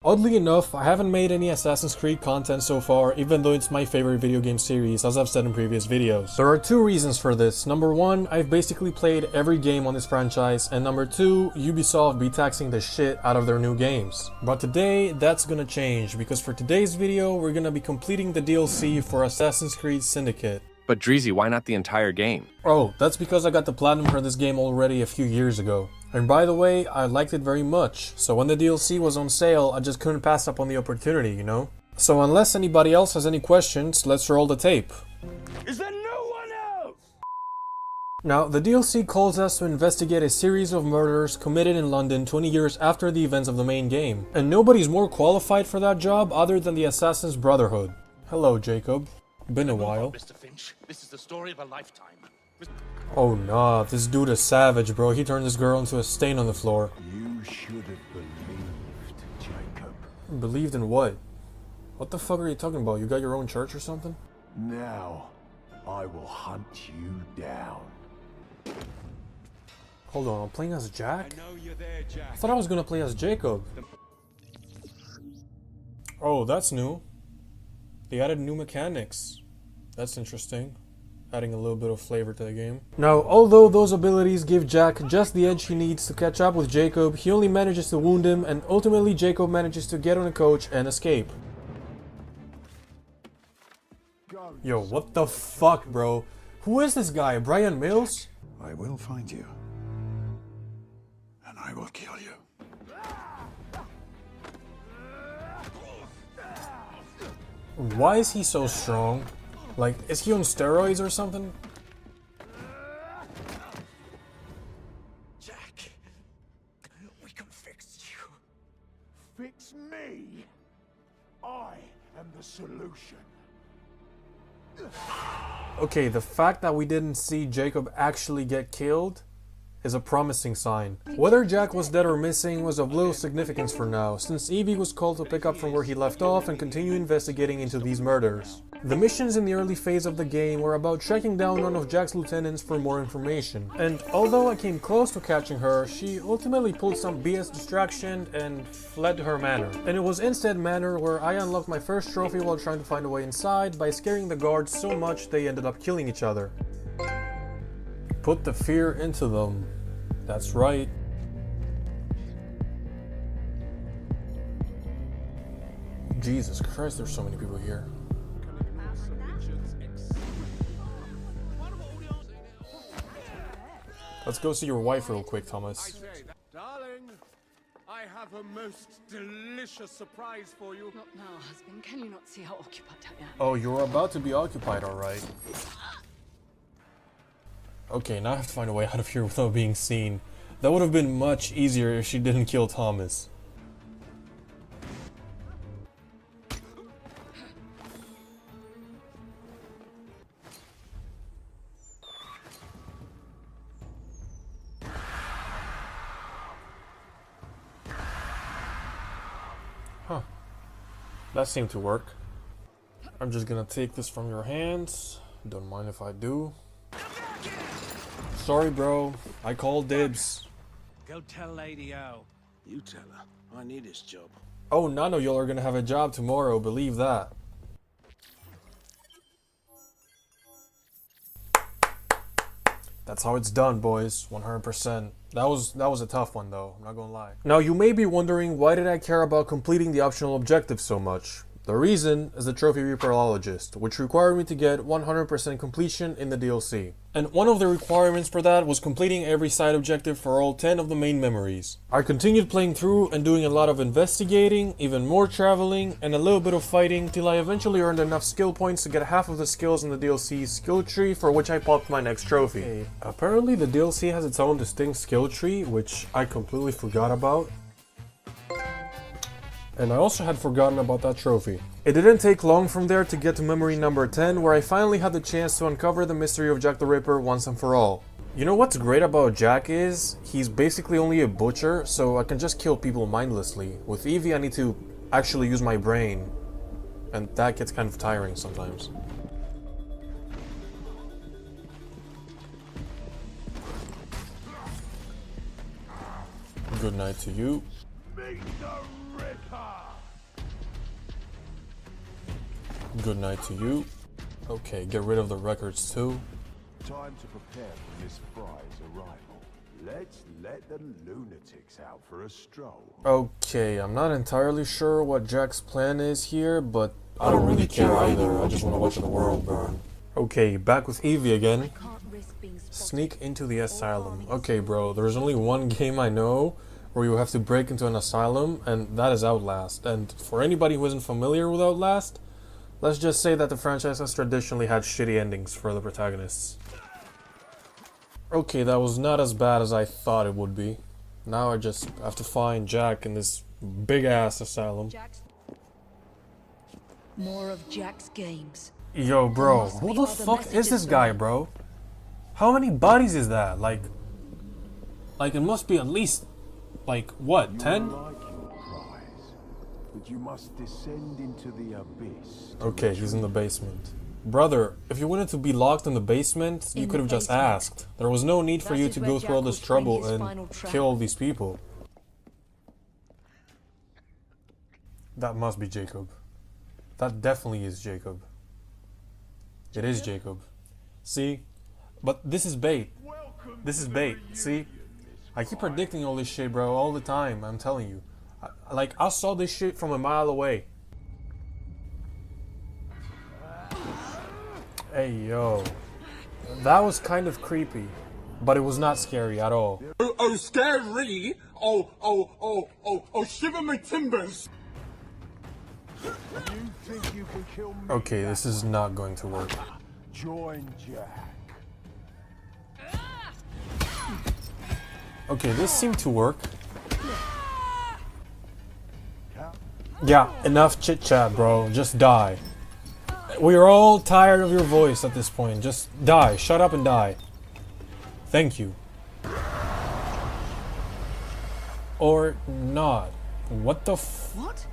Oddly enough, I haven't made any Assassin's Creed content so far, even though it's my favorite video game series, as I've said in previous videos. There are two reasons for this. Number one, I've basically played every game on this franchise, and number two, Ubisoft be taxing the shit out of their new games. But today, that's gonna change, because for today's video, we're gonna be completing the DLC for Assassin's Creed Syndicate. But Dreezy, why not the entire game? Oh, that's because I got the platinum for this game already a few years ago. And by the way, I liked it very much, so when the DLC was on sale, I just couldn't pass up on the opportunity, you know? So unless anybody else has any questions, let's roll the tape. Is there no one else? Now, the DLC calls us to investigate a series of murders committed in London 20 years after the events of the main game. And nobody's more qualified for that job other than the Assassin's Brotherhood. Hello, Jacob. Been a while. Mr. Finch, this is the story of a lifetime. Oh nah, this dude is savage, bro. He turned this girl into a stain on the floor. You should have believed, Jacob. Believed in what? What the fuck are you talking about? You got your own church or something? Now, I will hunt you down. Hold on, I'm playing as Jack? I know you're there, Jack. I thought I was gonna play as Jacob. Oh, that's new. They added new mechanics. That's interesting. Adding a little bit of flavor to the game. Now, although those abilities give Jack just the edge he needs to catch up with Jacob, he only manages to wound him, and ultimately Jacob manages to get on a coach and escape. Yo, what the fuck, bro? Who is this guy, Brian Mills? I will find you. And I will kill you. Why is he so strong? Like, is he on steroids or something? Jack, we can fix you. Fix me. I am the solution. Okay, the fact that we didn't see Jacob actually get killed is a promising sign. Whether Jack was dead or missing was of little significance for now, since Evie was called to pick up from where he left off and continue investigating into these murders. The missions in the early phase of the game were about tracking down one of Jack's lieutenants for more information, and although I came close to catching her, she ultimately pulled some BS distraction and fled to her manor. And it was instead Manor where I unlocked my first trophy while trying to find a way inside by scaring the guards so much they ended up killing each other. Put the fear into them. That's right. Jesus Christ, there's so many people here. Let's go see your wife real quick, Thomas. Darling, I have a most delicious surprise for you. Not now, husband. Can you not see how occupied I am? Oh, you're about to be occupied, alright. Okay, now I have to find a way out of here without being seen. That would have been much easier if she didn't kill Thomas. Huh. That seemed to work. I'm just gonna take this from your hands. Don't mind if I do. Sorry, bro. I called dibs. Go tell Lady O. You tell her. I need this job. Oh, none of y'all are gonna have a job tomorrow, believe that. That's how it's done, boys. 100%. That was a tough one, though. I'm not gonna lie. Now, you may be wondering, why did I care about completing the optional objective so much? The reason is the Trophy Reaperologist, which required me to get 100% completion in the DLC. And one of the requirements for that was completing every side objective for all 10 of the main memories. I continued playing through and doing a lot of investigating, even more traveling, and a little bit of fighting till I eventually earned enough skill points to get half of the skills in the DLC's skill tree, for which I popped my next trophy. Hey, apparently the DLC has its own distinct skill tree, which I completely forgot about. And I also had forgotten about that trophy. It didn't take long from there to get to memory number 10, where I finally had the chance to uncover the mystery of Jack the Ripper once and for all. You know what's great about Jack is, he's basically only a butcher, so I can just kill people mindlessly. With Evie, I need to actually use my brain, and that gets kind of tiring sometimes. Good night to you. Meet the Ripper! Good night to you. Okay, get rid of the records too. Time to prepare for Miss Fry's arrival. Let's let the lunatics out for a stroll. Okay, I'm not entirely sure what Jack's plan is here, but I don't really care either. I just want to watch the world burn. Okay, back with Evie again. Sneak into the asylum. Okay, bro, there's only one game I know where you have to break into an asylum, and that is Outlast. And for anybody who isn't familiar with Outlast, let's just say that the franchise has traditionally had shitty endings for the protagonists. Okay, that was not as bad as I thought it would be. Now I just have to find Jack in this big-ass asylum. More of Jack's games. Yo, bro, who the fuck is this guy, bro? How many bodies is that? Like it must be at least, like, what, 10? You like your prize, but you must descend into the abyss. Okay, he's in the basement. Brother, if you wanted to be locked in the basement, you could have just asked. There was no need for you to go through all this trouble and kill all these people. That must be Jacob. That definitely is Jacob. It is Jacob. See? But this is bait. This is bait. See? I keep predicting all this shit, bro, all the time. I'm telling you. I saw this shit from a mile away. Hey, yo. That was kind of creepy. But it was not scary at all. Oh, scary! Oh, shiver my timbers! You think you can kill me? Okay, this is not going to work. Join Jack. Okay, this seemed to work. Yeah, enough chit chat, bro. Just die. We are all tired of your voice at this point. Just die. Shut up and die. Thank you. Or not. What the f- What?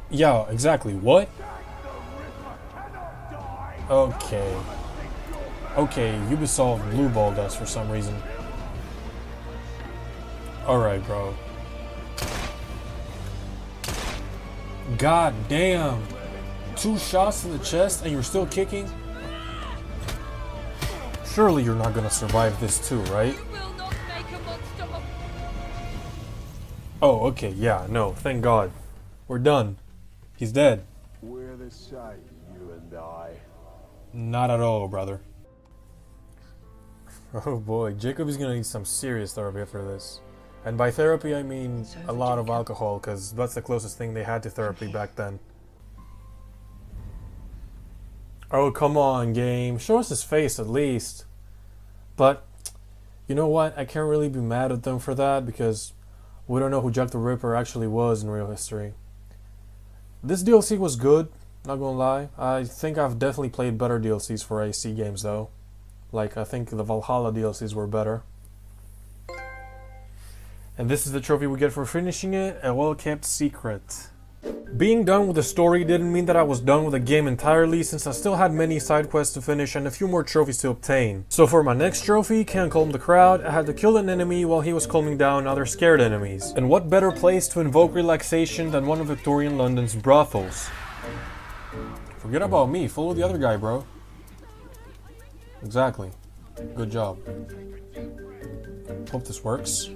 Yeah, exactly. What? Okay. Okay, Ubisoft blueballed us for some reason. Alright, bro. God damn. 2 shots in the chest and you're still kicking? Surely you're not gonna survive this too, right? You will not make a monster of... Oh, okay, yeah, no, thank God. We're done. He's dead. We're the same, you and I. Not at all, brother. Oh boy, Jacob is gonna need some serious therapy after this. And by therapy, I mean a lot of alcohol, because that's the closest thing they had to therapy back then. Oh, come on, game. Show us his face, at least. But, you know what? I can't really be mad at them for that, because we don't know who Jack the Ripper actually was in real history. This DLC was good, not gonna lie. I think I've definitely played better DLCs for AC games, though. Like, I think the Valhalla DLCs were better. And this is the trophy we get for finishing it, a well-kept secret. Being done with the story didn't mean that I was done with the game entirely, since I still had many side quests to finish and a few more trophies to obtain. So for my next trophy, Can't Calm the Crowd, I had to kill an enemy while he was calming down other scared enemies. And what better place to invoke relaxation than one of Victorian London's brothels? Forget about me, follow the other guy, bro. Exactly. Good job. Hope this works.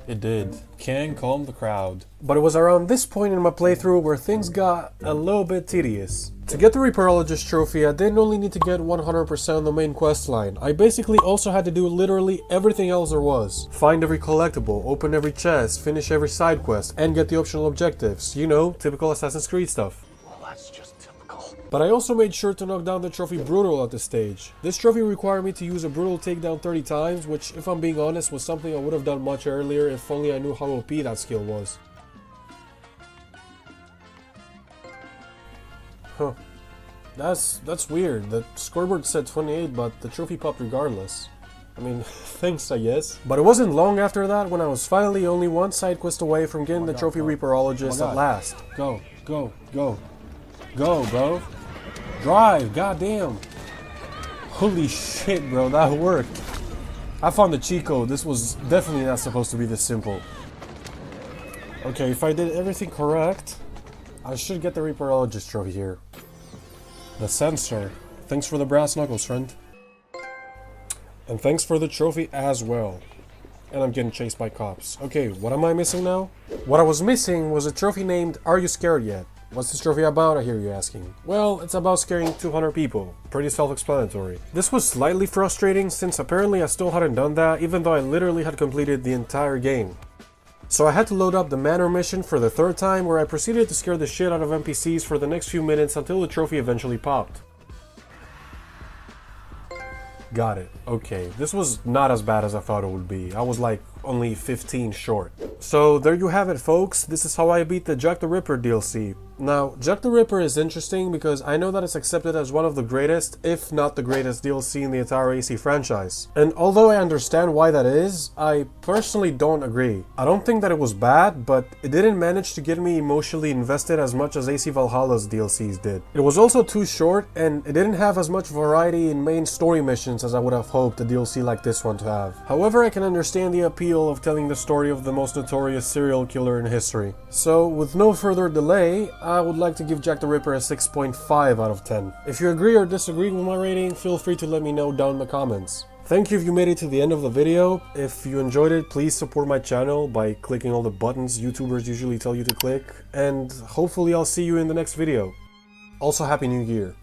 It did. Can calm the crowd. But it was around this point in my playthrough where things got a little bit tedious. To get the Reaperologist trophy, I didn't only need to get 100% on the main quest line. I basically also had to do literally everything else there was. Find every collectible, open every chest, finish every side quest, and get the optional objectives. You know, typical Assassin's Creed stuff. Well, that's just typical. But I also made sure to knock down the trophy Brutal at this stage. This trophy required me to use a Brutal takedown 30 times, which, if I'm being honest, was something I would have done much earlier if only I knew how OP that skill was. Huh. That's weird. The scoreboard said 28, but the trophy popped regardless. I mean, thanks, I guess. But it wasn't long after that when I was finally only one side quest away from getting the trophy Reaperologist at last. Go, go, go. Go, bro. Drive, goddamn. Holy shit, bro, that worked. I found the cheat code. This was definitely not supposed to be this simple. Okay, if I did everything correct, I should get the Reaperologist trophy here. The sensor. Thanks for the brass knuckles, friend. And thanks for the trophy as well. And I'm getting chased by cops. Okay, what am I missing now? What I was missing was a trophy named Are You Scared Yet? What's this trophy about, I hear you asking? Well, it's about scaring 200 people. Pretty self-explanatory. This was slightly frustrating since apparently I still hadn't done that even though I literally had completed the entire game. So I had to load up the Manor mission for the third time where I proceeded to scare the shit out of NPCs for the next few minutes until the trophy eventually popped. Got it. Okay, this was not as bad as I thought it would be. I was like only 15 short. So there you have it, folks. This is how I beat the Jack the Ripper DLC. Now, Jack the Ripper is interesting because I know that it's accepted as one of the greatest, if not the greatest DLC in the entire AC franchise. And although I understand why that is, I personally don't agree. I don't think that it was bad, but it didn't manage to get me emotionally invested as much as AC Valhalla's DLCs did. It was also too short, and it didn't have as much variety in main story missions as I would have hoped a DLC like this one to have. However, I can understand the appeal of telling the story of the most notorious serial killer in history. So, with no further delay, I would like to give Jack the Ripper a 6.5 out of 10. If you agree or disagree with my rating, feel free to let me know down in the comments. Thank you if you made it to the end of the video. If you enjoyed it, please support my channel by clicking all the buttons YouTubers usually tell you to click, and hopefully I'll see you in the next video. Also, Happy New Year.